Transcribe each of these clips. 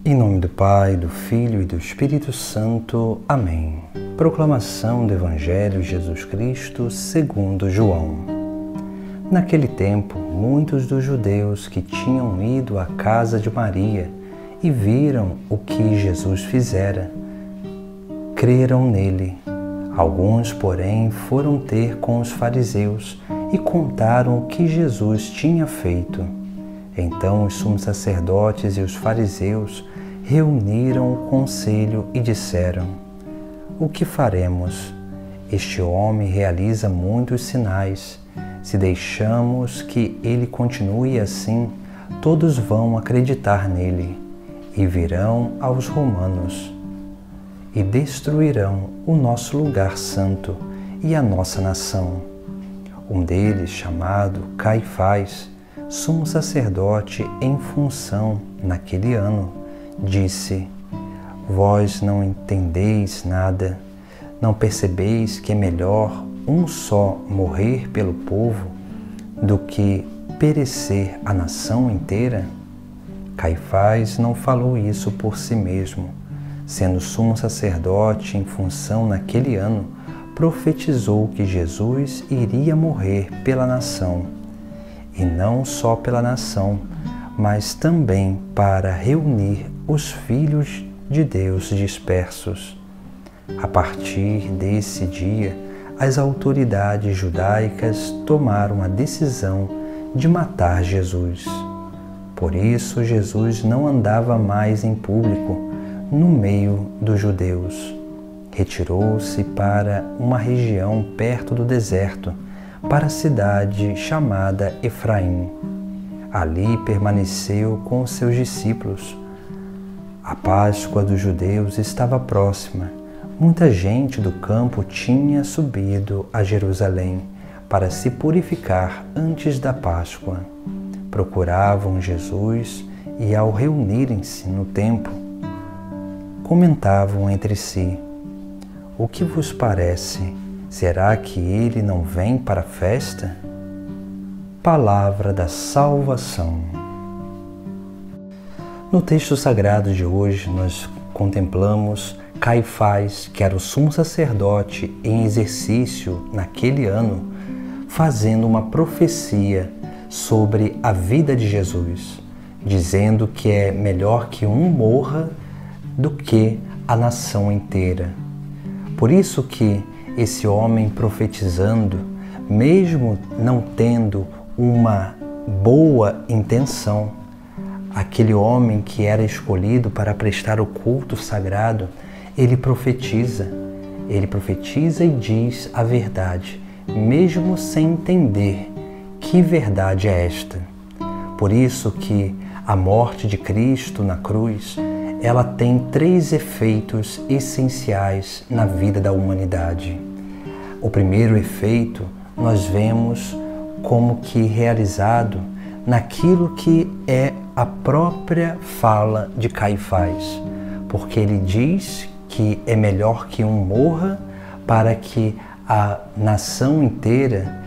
Em nome do Pai, do Filho e do Espírito Santo. Amém. Proclamação do Evangelho de Jesus Cristo segundo João. Naquele tempo, muitos dos judeus que tinham ido à casa de Maria e viram o que Jesus fizera, creram nele. Alguns, porém, foram ter com os fariseus e contaram o que Jesus tinha feito. Então os sumos sacerdotes e os fariseus reuniram o conselho e disseram: o que faremos? Este homem realiza muitos sinais. Se deixamos que ele continue assim, todos vão acreditar nele e virão aos romanos e destruirão o nosso lugar santo e a nossa nação. Um deles, chamado Caifás, sumo sacerdote em função naquele ano, disse: vós não entendeis nada, não percebeis que é melhor um só morrer pelo povo do que perecer a nação inteira? Caifás não falou isso por si mesmo. Sendo sumo sacerdote em função naquele ano, profetizou que Jesus iria morrer pela nação, e não só pela nação, mas também para reunir os filhos de Deus dispersos. A partir desse dia, as autoridades judaicas tomaram a decisão de matar Jesus. Por isso, Jesus não andava mais em público no meio dos judeus. Retirou-se para uma região perto do deserto, para a cidade chamada Efraim. Ali permaneceu com seus discípulos. A Páscoa dos judeus estava próxima. Muita gente do campo tinha subido a Jerusalém para se purificar antes da Páscoa. Procuravam Jesus e, ao reunirem-se no templo, comentavam entre si: o que vos parece? Será que ele não vem para a festa? Palavra da salvação. No texto sagrado de hoje, nós contemplamos Caifás, que era o sumo sacerdote em exercício naquele ano, fazendo uma profecia sobre a vida de Jesus, dizendo que é melhor que um morra do que a nação inteira. Por isso que esse homem profetizando, mesmo não tendo uma boa intenção, aquele homem que era escolhido para prestar o culto sagrado, ele profetiza e diz a verdade, mesmo sem entender que verdade é esta. Por isso que a morte de Cristo na cruz, ela tem 3 efeitos essenciais na vida da humanidade. O primeiro efeito nós vemos como que realizado naquilo que é a própria fala de Caifás, porque ele diz que é melhor que um morra para que a nação inteira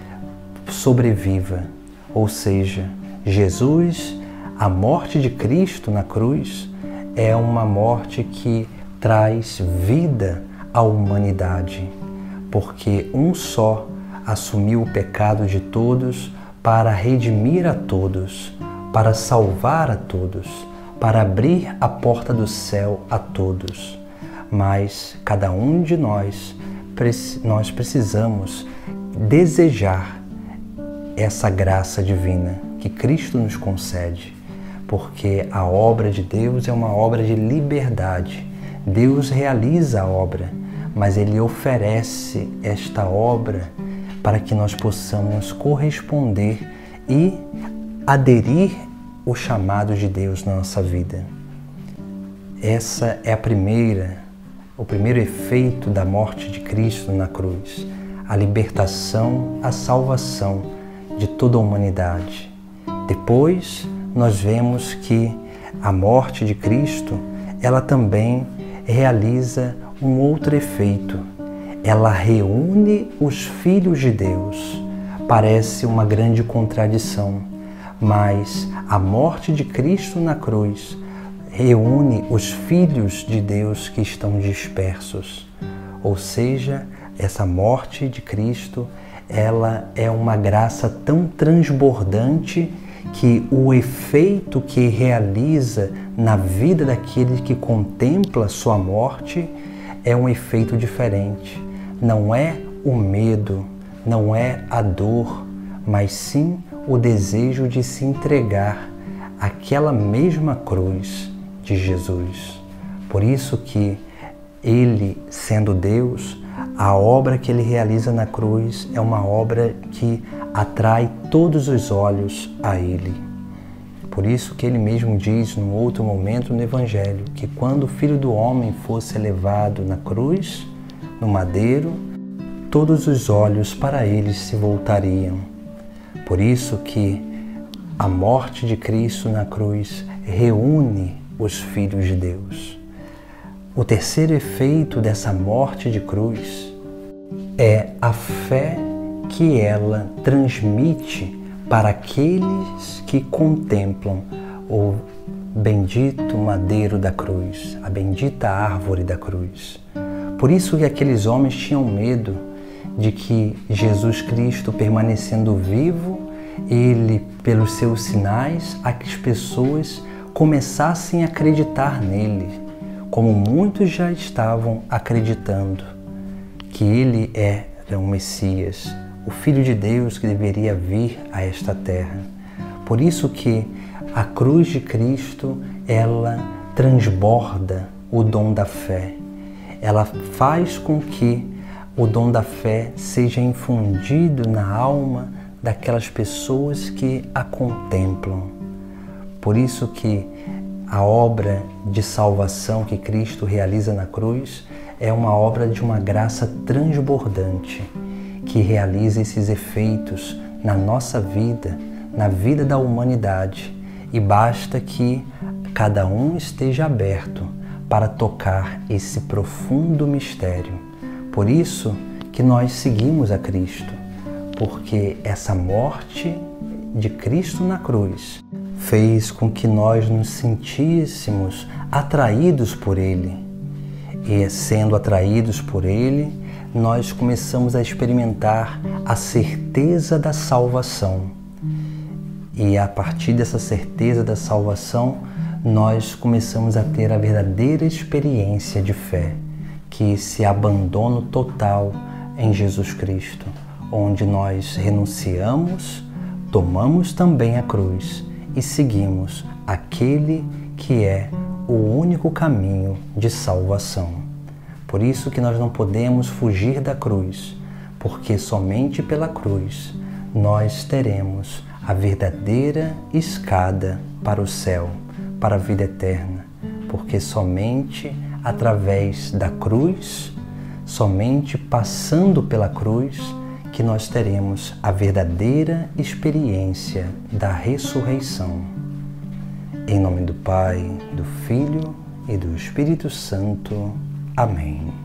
sobreviva. Ou seja, Jesus, a morte de Cristo na cruz, é uma morte que traz vida à humanidade, porque um só assumiu o pecado de todos para redimir a todos, para salvar a todos, para abrir a porta do céu a todos. Mas cada um de nós precisamos desejar essa graça divina que Cristo nos concede, porque a obra de Deus é uma obra de liberdade. Deus realiza a obra, mas Ele oferece esta obra para que nós possamos corresponder e aderir ao chamado de Deus na nossa vida. Essa é o primeiro efeito da morte de Cristo na cruz, a libertação, a salvação de toda a humanidade. Depois, nós vemos que a morte de Cristo, ela também realiza um outro efeito. Ela reúne os filhos de Deus. Parece uma grande contradição, mas a morte de Cristo na cruz reúne os filhos de Deus que estão dispersos. Ou seja, essa morte de Cristo, ela é uma graça tão transbordante que o efeito que realiza na vida daquele que contempla sua morte é um efeito diferente. Não é o medo, não é a dor, mas sim o desejo de se entregar àquela mesma cruz de Jesus. Por isso que ele, sendo Deus, a obra que ele realiza na cruz é uma obra que atrai todos os olhos a ele. Por isso que ele mesmo diz num outro momento no Evangelho que quando o Filho do Homem fosse levado na cruz, no madeiro, todos os olhos para ele se voltariam. Por isso que a morte de Cristo na cruz reúne os filhos de Deus. O terceiro efeito dessa morte de cruz é a fé que ela transmite para aqueles que contemplam o bendito madeiro da cruz, a bendita árvore da cruz. Por isso que aqueles homens tinham medo de que Jesus Cristo, permanecendo vivo, ele, pelos seus sinais, as pessoas começassem a acreditar nele, como muitos já estavam acreditando, que ele era o Messias, o Filho de Deus que deveria vir a esta terra. Por isso que a cruz de Cristo, ela transborda o dom da fé. Ela faz com que o dom da fé seja infundido na alma daquelas pessoas que a contemplam. Por isso que a obra de salvação que Cristo realiza na cruz é uma obra de uma graça transbordante que realiza esses efeitos na nossa vida, na vida da humanidade, e basta que cada um esteja aberto para tocar esse profundo mistério. Por isso que nós seguimos a Cristo, porque essa morte de Cristo na cruz fez com que nós nos sentíssemos atraídos por Ele. E sendo atraídos por Ele, nós começamos a experimentar a certeza da salvação. E a partir dessa certeza da salvação, nós começamos a ter a verdadeira experiência de fé, que esse abandono total em Jesus Cristo, onde nós renunciamos, tomamos também a cruz e seguimos aquele que é o único caminho de salvação. Por isso que nós não podemos fugir da cruz, porque somente pela cruz nós teremos a verdadeira escada para o céu, para a vida eterna, porque somente através da cruz, somente passando pela cruz, que nós teremos a verdadeira experiência da ressurreição. Em nome do Pai, do Filho e do Espírito Santo. Amém.